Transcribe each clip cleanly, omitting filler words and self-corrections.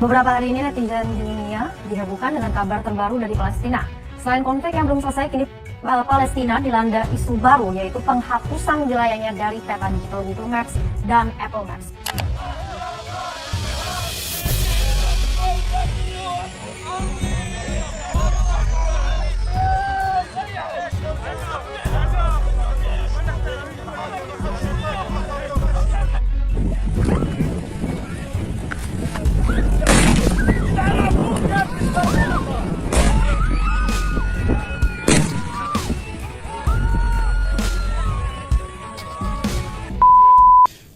Beberapa hari ini netizen dunia dihebohkan dengan kabar terbaru dari Palestina. Selain konflik yang belum selesai, kini Palestina dilanda isu baru, yaitu penghapusan wilayahnya dari peta digital Google Maps dan Apple Maps.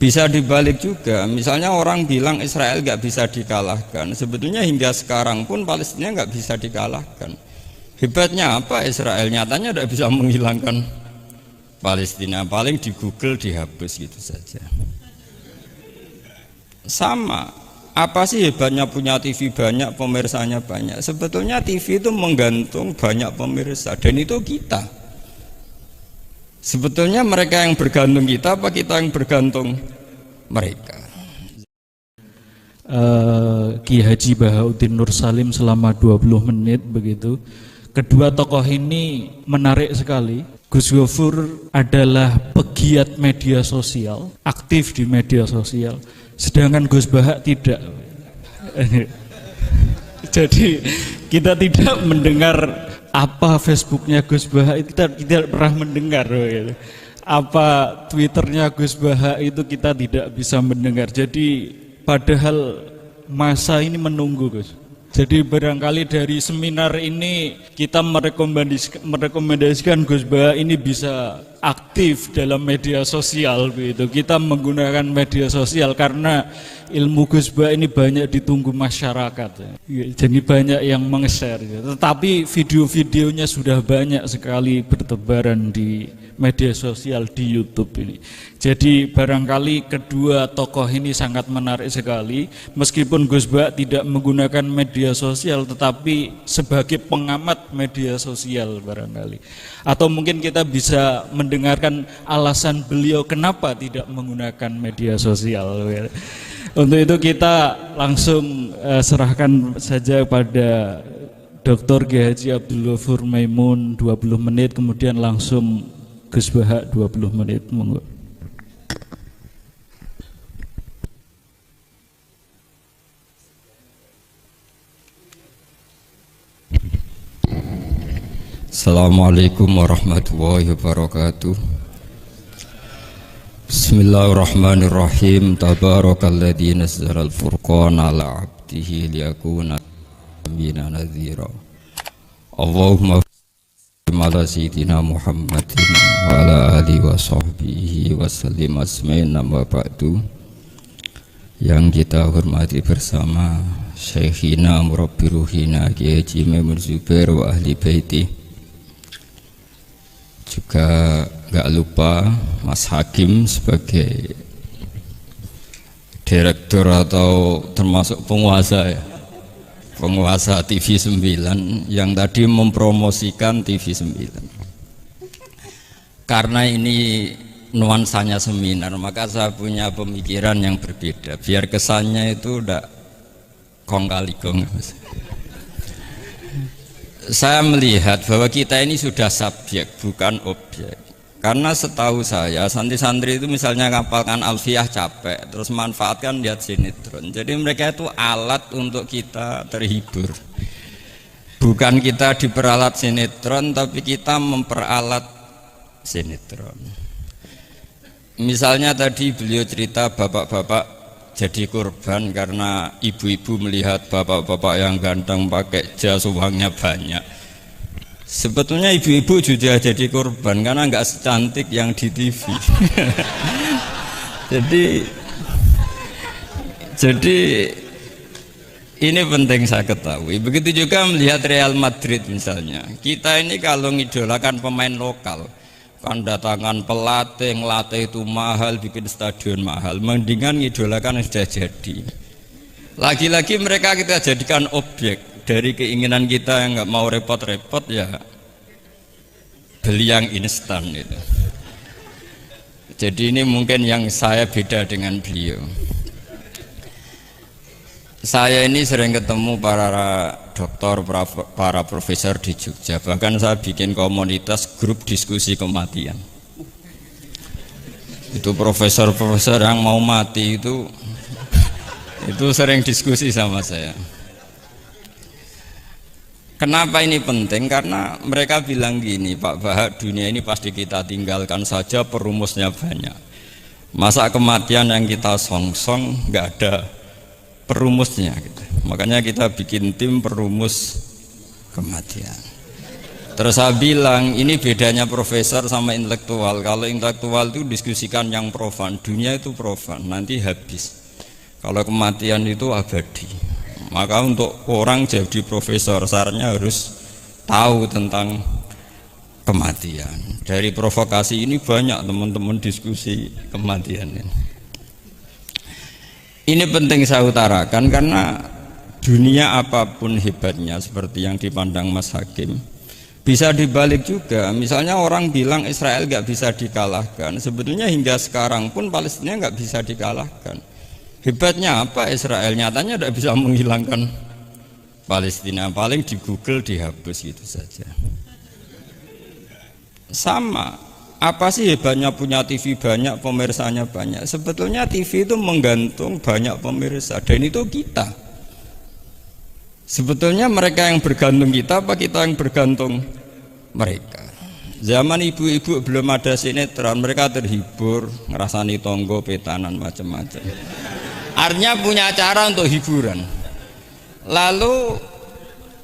Bisa dibalik juga, misalnya orang bilang Israel nggak bisa dikalahkan, sebetulnya hingga sekarang pun Palestina nggak bisa dikalahkan. Hebatnya apa Israel? Nyatanya tidak bisa menghilangkan Palestina, paling di Google dihapus gitu saja. Sama, apa sih hebatnya punya TV banyak, pemirsanya banyak? Sebetulnya TV itu menggantung banyak pemirsa, dan itu kita. Sebetulnya mereka yang bergantung kita, apa kita yang bergantung mereka? Ki Haji Bahauddin Nur Salim selama 20 menit begitu. Kedua tokoh ini menarik sekali. Gus Gofur adalah pegiat media sosial, aktif di media sosial, sedangkan Gus Bahak tidak. Jadi kita tidak mendengar apa Facebooknya Gus Bahak, kita tidak pernah mendengar gitu. Apa Twitternya Gus Bahak itu kita tidak bisa mendengar. Jadi padahal masa ini menunggu, Gus. Jadi barangkali dari seminar ini kita merekomendasikan Gus Bahak ini bisa aktif dalam media sosial begitu. Kita menggunakan media sosial karena ilmu Gus Bahak ini banyak ditunggu masyarakat. Jadi banyak yang meng-share. Tetapi video-videonya sudah banyak sekali bertebaran di media sosial di YouTube ini. Jadi barangkali kedua tokoh ini sangat menarik sekali. Meskipun Gus Bahak tidak menggunakan media sosial, tetapi sebagai pengamat media sosial barangkali. Atau mungkin kita bisa mendengarkan alasan beliau kenapa tidak menggunakan media sosial. Untuk itu kita langsung serahkan saja pada Dr. Kiai Haji Abdul Ghafur Maimun 20 menit, kemudian langsung Gus Bahak 20 menit, monggo. Assalamualaikum warahmatullahi wabarakatuh. Bismillahirrahmanirrahim. Tabarakalladzi nazzala al-furqana ala 'abdihi liyakuna lin-'alamin nadhira. Allahumma ala sayyidina Muhammadin wa ala alihi wa sahbihi wa sallim asma'in wa ba'du. Yang kita hormati bersama Syekhina Murabbi Ruhina Kiai Haji Maimun Zubair wa ahli baiti. Juga gak lupa Mas Hakim sebagai direktur atau termasuk penguasa ya, penguasa TV 9 yang tadi mempromosikan TV 9. Karena ini nuansanya seminar, maka saya punya pemikiran yang berbeda biar kesannya itu udah kong kali kong. Saya melihat bahwa kita ini sudah subjek bukan objek. Karena setahu saya santri-santri itu misalnya ngapalkan alfiah capek, terus manfaatkan lihat sinetron. Jadi mereka itu alat untuk kita terhibur. Bukan kita diperalat sinetron, tapi kita memperalat sinetron. Misalnya tadi beliau cerita bapak-bapak jadi korban karena ibu-ibu melihat bapak-bapak yang ganteng pakai jas uangnya banyak. Sebetulnya ibu-ibu juga jadi korban karena nggak secantik yang di TV. jadi ini penting saya ketahui. Begitu juga melihat Real Madrid misalnya. Kita ini kalau ngidolakan pemain lokal, kan datangan pelatih, ngelatih itu mahal, bikin stadion mahal, mendingan ngidolakan yang sudah jadi. Lagi-lagi mereka kita jadikan objek dari keinginan kita yang nggak mau repot-repot, ya beli yang instan itu. Jadi ini mungkin yang saya beda dengan beliau. Saya ini sering ketemu para dokter, para profesor di Jogja. Bahkan saya bikin komunitas grup diskusi kematian. Itu profesor-profesor yang mau mati itu sering diskusi sama saya. Kenapa ini penting? Karena mereka bilang gini, Pak Bahak, dunia ini pasti kita tinggalkan saja, perumusnya banyak. Masa kematian yang kita songsong nggak ada perumusnya gitu. Makanya kita bikin tim perumus kematian. Terus saya bilang ini bedanya profesor sama intelektual. Kalau intelektual itu diskusikan yang profan, dunia itu profan, nanti habis. Kalau kematian itu abadi. Maka untuk orang jadi profesor syaratnya harus tahu tentang kematian. Dari provokasi ini banyak teman-teman diskusi kematian ini. Ini penting saya utarakan karena dunia apapun hebatnya seperti yang dipandang Mas Hakim bisa dibalik juga. Misalnya orang bilang Israel nggak bisa dikalahkan, sebetulnya hingga sekarang pun Palestina nggak bisa dikalahkan. Hebatnya apa Israel? Nyatanya tidak bisa menghilangkan Palestina, paling di Google dihapus gitu saja. Sama. Apa sih hebatnya punya TV banyak, pemirsanya banyak? Sebetulnya TV itu menggantung banyak pemirsa, dan itu kita. Sebetulnya mereka yang bergantung kita, apa kita yang bergantung mereka? Zaman ibu-ibu belum ada sinetron, mereka terhibur, ngerasani tonggo, petanan, macam-macam. Artinya punya cara untuk hiburan. Lalu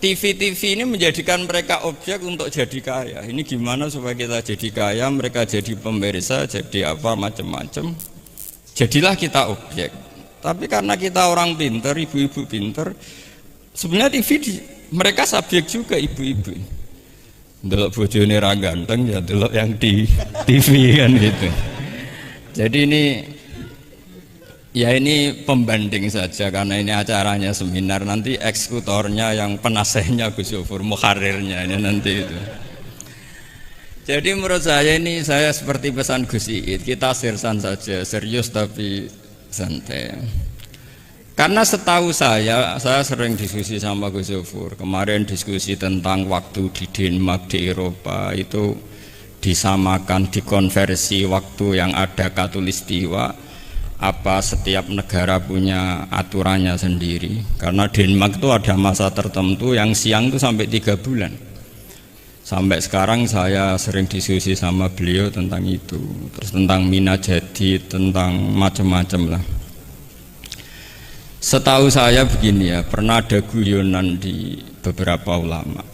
TV-TV ini menjadikan mereka objek untuk jadi kaya. Ini gimana supaya kita jadi kaya, mereka jadi pemirsa, jadi apa macam-macam. Jadilah kita objek. Tapi karena kita orang pinter, ibu-ibu pinter, sebenarnya mereka subjek juga ibu-ibu. Delok bojone ra ganteng ya delok yang di TV kan gitu. Jadi ini pembanding saja karena ini acaranya seminar, nanti eksekutornya yang penasehnya Gus Yofur, muharirnya ini nanti itu. Jadi menurut saya ini saya seperti pesan Gus Iid, kita sirsan saja, serius tapi santai. Karena setahu saya sering diskusi sama Gus Yofur, kemarin diskusi tentang waktu di Denmark, di Eropa itu disamakan, dikonversi waktu yang ada katulistiwa. Apa setiap negara punya aturannya sendiri, karena Denmark itu ada masa tertentu yang siang itu sampai 3 bulan. Sampai sekarang saya sering diskusi sama beliau tentang itu, terus tentang Mina Jadi, tentang macam-macam lah. Setahu saya begini ya, pernah ada guyonan di beberapa ulama,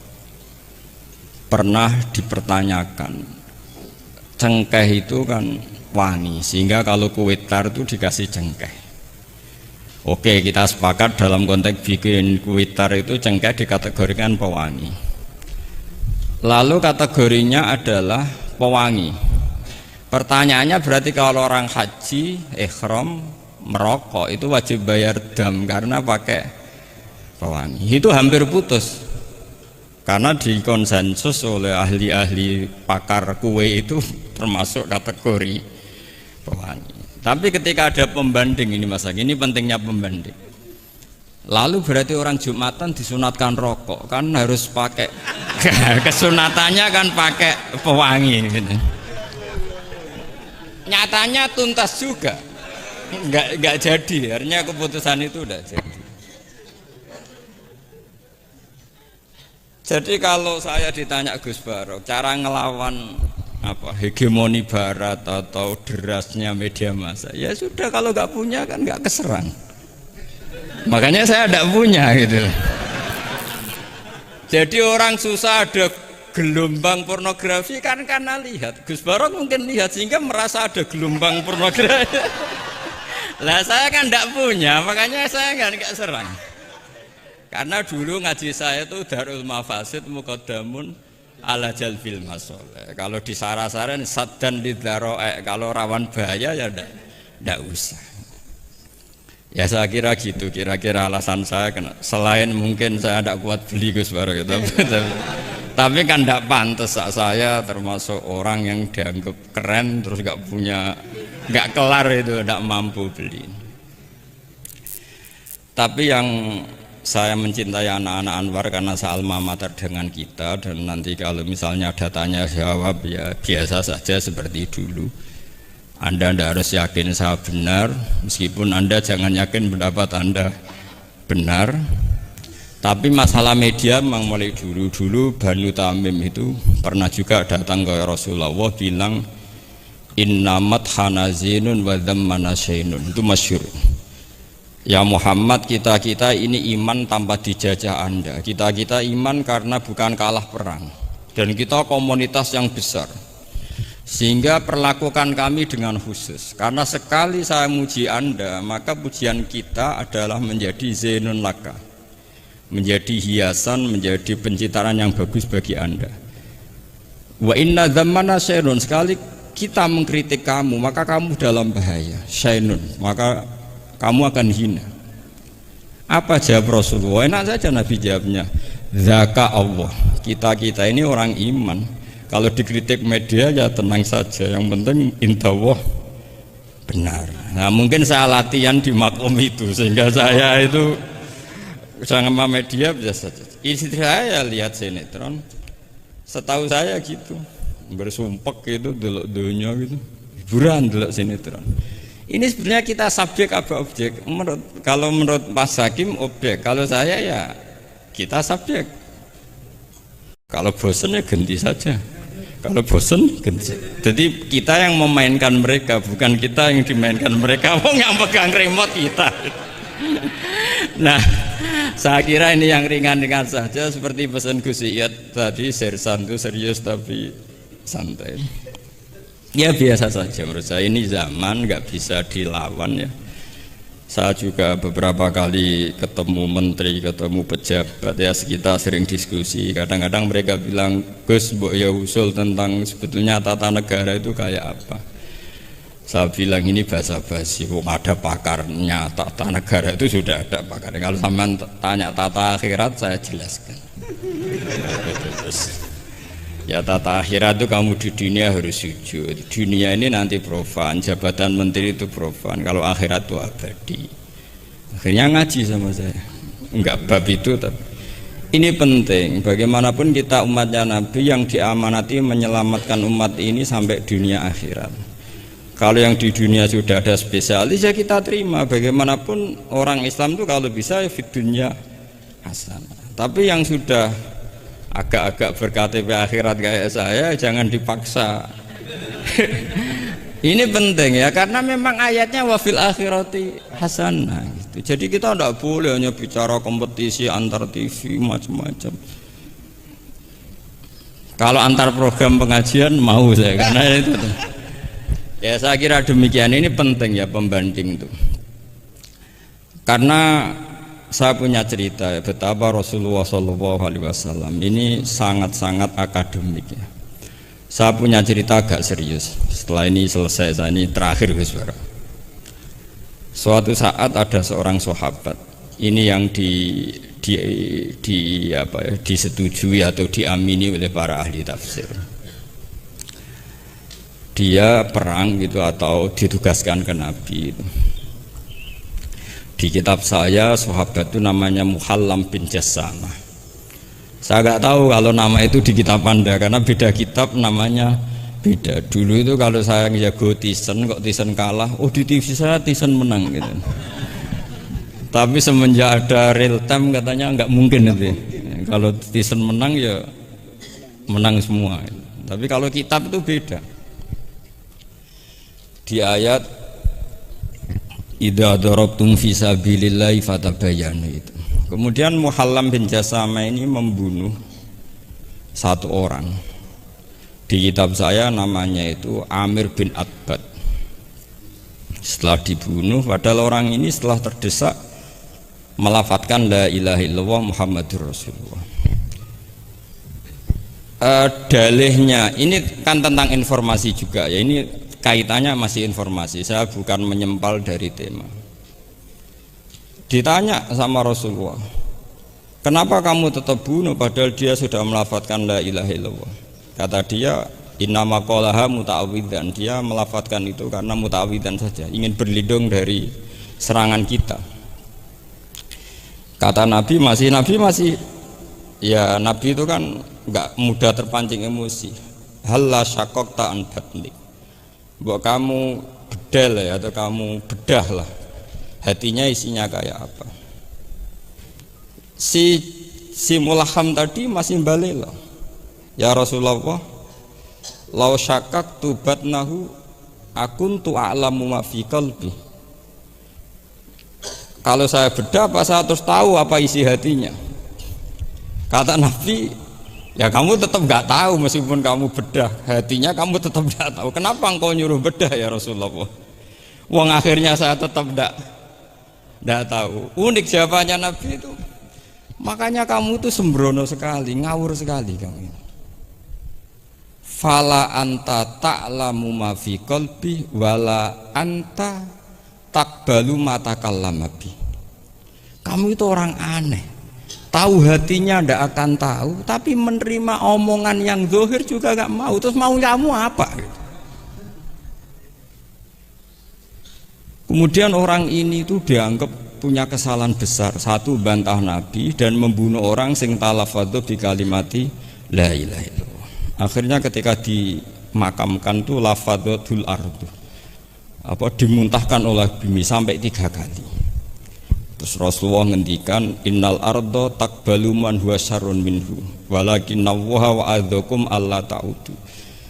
pernah dipertanyakan cengkeh itu kan wangi, sehingga kalau kue tar itu dikasih cengkeh. Oke, kita sepakat dalam konteks bikin kue tar itu cengkeh dikategorikan pewangi. Lalu kategorinya adalah pewangi. Pertanyaannya berarti kalau orang haji, ihram, merokok itu wajib bayar dam karena pakai pewangi. Itu hampir putus. Karena dikonsensus oleh ahli-ahli pakar kue itu termasuk kategori pewangi. Tapi ketika ada pembanding ini Mas Agi, ini pentingnya pembanding. Lalu berarti orang Jumatan disunatkan rokok, kan harus pakai kesunatannya kan pakai pewangi gitu. Nyatanya tuntas juga, nggak jadi, akhirnya keputusan itu udah jadi. Jadi kalau saya ditanya Gus Barok, cara ngelawan hegemoni Barat atau derasnya media massa, ya sudah, kalau nggak punya kan nggak keserang. Makanya saya tidak punya gitu. Jadi orang susah ada gelombang pornografi kan karena lihat. Gus Barok mungkin lihat sehingga merasa ada gelombang pornografi. Lah saya kan tidak punya, makanya saya nggak serang. Karena dulu ngaji saya itu Darul Mafasid Muqaddamun ala jalbil masoleh. Kalau di sara-saran saddan lidharo'e, kalau rawan bahaya ya ndak usah. Ya saya kira gitu, kira-kira alasan saya selain mungkin saya tidak kuat beli Gus Barok gitu. Tapi kan tidak pantas, saya termasuk orang yang dianggap keren terus nggak kelar itu, tidak mampu beli. Tapi yang saya mencintai anak-anak Anwar karena sealma mater dengan kita, dan nanti kalau misalnya ada tanya jawab ya biasa saja seperti dulu. Anda tidak harus yakin saya benar, meskipun Anda jangan yakin pendapat Anda benar. Tapi masalah media memang mulai dulu Banu Tamim itu pernah juga datang ke Rasulullah bilang innamat hanazinun wa dhammana syainun, itu masyhur. Ya Muhammad, kita ini iman tanpa dijajah Anda. Kita iman karena bukan kalah perang, dan kita komunitas yang besar, sehingga perlakukan kami dengan khusus. Karena sekali saya muji Anda, maka pujian kita adalah menjadi zainun laka, menjadi hiasan, menjadi pencitraan yang bagus bagi Anda. Wa inna dhammana syainun, sekali kita mengkritik kamu maka kamu dalam bahaya, syainun, maka kamu akan hina. Apa jawab Rasulullah? Enak saja Nabi jawabnya, zaka Allah, kita ini orang iman. Kalau dikritik media ya tenang saja, yang penting indallah benar. Nah mungkin saya latihan di makom itu, sehingga saya itu sama media biasa saja. Istri saya lihat sinetron, setahu saya gitu, bersumpek gitu, delok dunia gitu, hiburan delok sinetron. Ini sebenarnya kita subjek apa objek? Kalau menurut Mas Hakim objek, kalau saya ya kita subjek. Kalau bosan ya ganti saja. Kalau bosan ganti. Jadi kita yang memainkan mereka, bukan kita yang dimainkan mereka. Wong yang pegang remote kita. Nah, saya kira ini yang ringan-ringan saja, seperti pesan Gus Iyad tadi, sersan itu serius tapi santai. Ya biasa saja menurut saya, ini zaman nggak bisa dilawan ya. Saya juga beberapa kali ketemu menteri, ketemu pejabat ya, kita sering diskusi. Kadang-kadang mereka bilang, Gus, mbok ya usul tentang sebetulnya tata negara itu kayak apa. Saya bilang ini basa-basi, ada pakarnya, tata negara itu sudah ada pakarnya. Kalau sampean tanya tata akhirat saya jelaskan. Ya tata akhirat itu kamu di dunia harus sujud. Dunia ini nanti profan, jabatan menteri itu profan. Kalau akhirat itu abadi. Akhirnya ngaji sama saya. Enggak bab itu, tapi ini penting. Bagaimanapun kita umatnya Nabi yang diamanati menyelamatkan umat ini sampai dunia akhirat. Kalau yang di dunia sudah ada spesialis ya kita terima. Bagaimanapun orang Islam itu kalau bisa ya fit dunya hasanah. Tapi yang sudah agak-agak ber-KTP akhirat kayak saya jangan dipaksa. Ini penting ya, karena memang ayatnya wafil akhirati hasanah gitu. Jadi kita tidak boleh hanya bicara kompetisi antar TV macam-macam. Kalau antar program pengajian mau saya, karena itu ya saya kira demikian. Ini penting ya pembanding itu, karena saya punya cerita ya, betapa Rasulullah SAW ini sangat-sangat akademik ya. Saya punya cerita agak serius. Setelah ini selesai, saya ini terakhir Gus. Suatu saat ada seorang sahabat, ini yang disetujui atau diamini oleh para ahli tafsir. Dia perang gitu atau ditugaskan ke Nabi itu. Di kitab saya sahabat itu namanya Muhallam bin Jassamah. Saya nggak tahu kalau nama itu di kitab Anda karena beda kitab, namanya beda. Dulu itu kalau saya ngejago Tyson, kok Tyson kalah, oh di TV saya Tyson menang gitu. Tapi semenjak ada real time katanya nggak mungkin nanti. Kalau Tyson menang ya menang semua. Tapi kalau kitab itu beda. Di ayat idza darabtum fi sabilillahi fatabayyanu itu. Kemudian Muhallam bin Jassamah ini membunuh satu orang. Di kitab saya namanya itu Amir bin Atbad. Setelah dibunuh, padahal orang ini setelah terdesak melafadzkan la ilaha illallah Muhammadur Rasulullah. Dalihnya ini kan tentang informasi juga ya, ini kaitannya masih informasi, saya bukan menyempal dari tema. Ditanya sama Rasulullah, kenapa kamu tetap bunuh padahal dia sudah melafadzkan la ilaha illallah? Kata dia, innama qalaha muta'awwidzan, dia melafadzkan itu karena muta'awwidzan saja, ingin berlindung dari serangan kita. Kata Nabi masih ya, Nabi itu kan nggak mudah terpancing emosi. Halla syakok ta'an batnik, buat kamu bedal ya, atau kamu bedah lah hatinya isinya kayak apa. Si mulaham tadi masih balik loh, ya Rasulullah, lau syakak tubatnahu akun tu'alamu ma fi qalbi. Kalau saya bedah apa saya terus tahu apa isi hatinya? Kata Nabi, ya kamu tetap nggak tahu meskipun kamu bedah hatinya, kamu tetap nggak tahu. Kenapa engkau nyuruh bedah ya Rasulullah? Wong akhirnya saya tetap nggak tahu. Unik jawabannya Nabi itu. Makanya kamu itu sembrono sekali, ngawur sekali kamu. Fala anta ta'lamu ma fi qalbi wala anta takbalu mata kalamabi. Kamu itu orang aneh, tahu hatinya ndak akan tahu, tapi menerima omongan yang zahir juga nggak mau. Terus mau kamu apa? Kemudian orang ini itu dianggap punya kesalahan besar. Satu, bantah Nabi dan membunuh orang sing talafadhu bi kalimati la ilaha illallah. Akhirnya ketika dimakamkan tuh lafadhul ardu, dimuntahkan oleh bumi sampai 3 kali. Terus Rasulullah ngendikan innal ardo takbalu man huwa syarrun minhu walakinnallaha wa'adzakum alla ta'udu.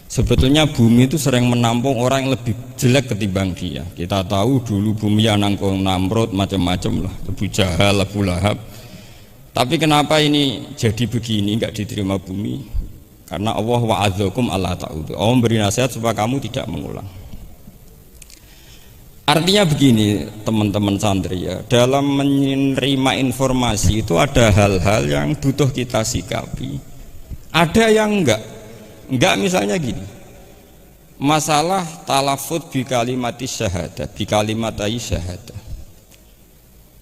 Sebetulnya bumi itu sering menampung orang yang lebih jelek ketimbang dia. Kita tahu dulu bumi yang nangkung Namrud macam-macam lah, Abu Jahal, Abu Lahab. Tapi kenapa ini jadi begini, enggak diterima bumi? Karena Allah wa'adzakum alla ta'udu. Allah memberi nasihat supaya kamu tidak mengulang. Artinya begini teman-teman santri ya, dalam menerima informasi itu ada hal-hal yang butuh kita sikapi, ada yang enggak misalnya gini, masalah talafut bi kalimati syahadah, bi kalimatai syahadah,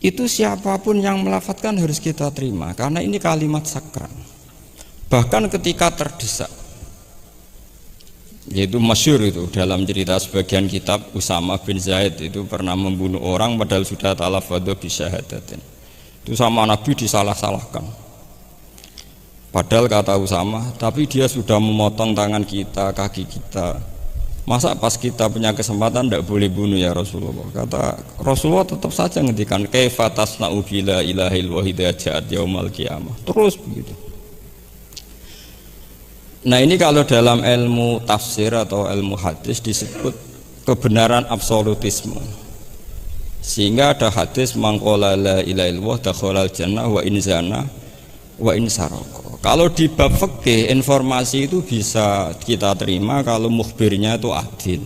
itu siapapun yang melafatkan harus kita terima karena ini kalimat sakral. Bahkan ketika terdesak, yaitu masyhur itu dalam cerita sebagian kitab, Usama bin Zaid itu pernah membunuh orang padahal sudah talafadhu bi syahadatin. Itu sama Nabi disalah-salahkan. Padahal kata Usama, tapi dia sudah memotong tangan kita, kaki kita. Masa pas kita punya kesempatan tidak boleh bunuh ya Rasulullah? Kata Rasulullah tetap saja ngendikan kaifa tasna'u bila ilahil wahidah ja'at yaumal qiyamah. Terus begitu. Nah ini kalau dalam ilmu tafsir atau ilmu hadis disebut kebenaran absolutisme. Sehingga ada hadis mangqala la ilaha illallah dakhalal jannah wa in zana wa in saraka. Kalau di bab fikih informasi itu bisa kita terima kalau mukhbirnya itu adil,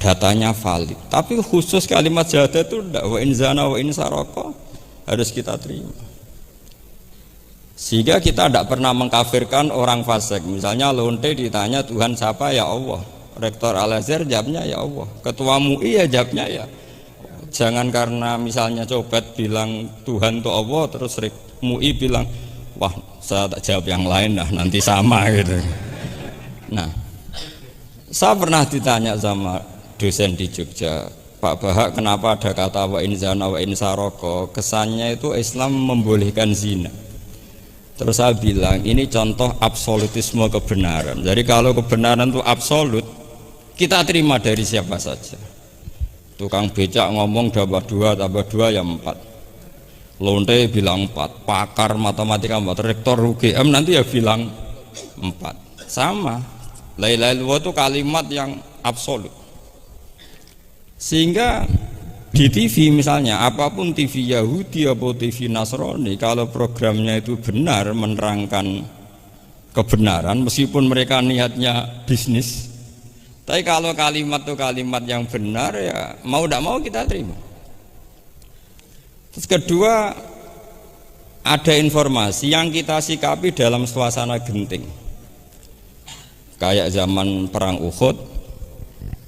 datanya valid. Tapi khusus kalimat syahadat itu tidak, wa in zana wa in saraka harus kita terima. Sehingga kita tidak pernah mengkafirkan orang fasik. Misalnya lonte ditanya Tuhan siapa, ya Allah. Rektor Al-Azhar jawabnya ya Allah. Ketua MUI ya jawabnya ya. Jangan karena misalnya copet bilang Tuhan itu Allah, terus MUI bilang wah saya tak jawab yang lain lah, nanti sama gitu. Nah, saya pernah ditanya sama dosen di Jogja, Pak Bahak, kenapa ada kata wa in zana wa in saroko? Kesannya itu Islam membolehkan zina. Terus saya bilang ini contoh absolutisme kebenaran. Jadi kalau kebenaran itu absolut, kita terima dari siapa saja. Tukang becak ngomong tambah 2 tambah 2 ya 4. Lonte bilang 4, pakar matematika 4, rektor UGM nanti ya bilang 4. Sama. La ilaha illallah itu kalimat yang absolut. Sehingga di TV misalnya, apapun TV Yahudi atau TV Nasrani, kalau programnya itu benar menerangkan kebenaran, meskipun mereka niatnya bisnis, tapi kalau kalimat itu kalimat yang benar ya mau tidak mau kita terima. Terus kedua, ada informasi yang kita sikapi dalam suasana genting. Kayak zaman perang Uhud,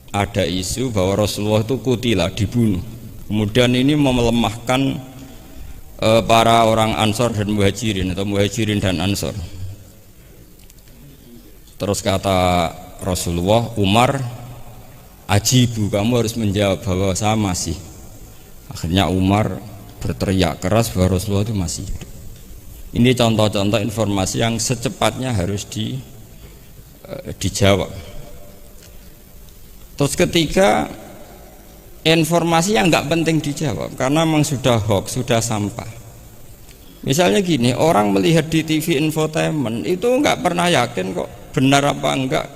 ada isu bahwa Rasulullah itu kutilah, dibunuh. Kemudian ini melemahkan para orang Ansor dan Muhajirin atau Muhajirin dan Ansor. Terus kata Rasulullah, Umar, ajibu, kamu harus menjawab bahwa saya masih. Akhirnya Umar berteriak keras bahwa Rasulullah itu masih hidup. Ini contoh-contoh informasi yang secepatnya harus dijawab. Terus ketiga, informasi yang nggak penting dijawab karena memang sudah hoax, sudah sampah. Misalnya gini, orang melihat di TV infotainment itu nggak pernah yakin kok benar apa enggak.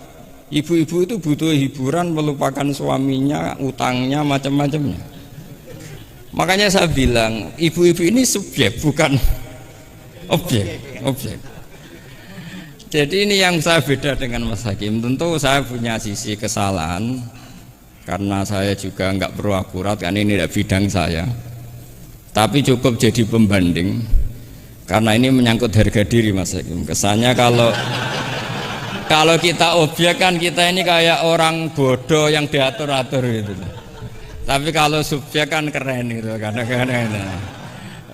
Ibu-ibu itu butuh hiburan, melupakan suaminya, utangnya, macam-macamnya. Makanya saya bilang, ibu-ibu ini subjek, bukan objek. Jadi ini yang saya beda dengan Mas Hakim. Tentu saya punya sisi kesalahan karena saya juga nggak perlu akurat, kan ini tidak bidang saya. Tapi cukup jadi pembanding karena ini menyangkut harga diri Mas Hakim. Kesannya kalau kita objek kan kita ini kayak orang bodoh yang diatur-atur gitu. Tapi kalau subjek kan keren gitu kadang-kadang.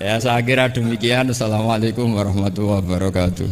Ya saya kira demikian. Assalamualaikum warahmatullahi wabarakatuh.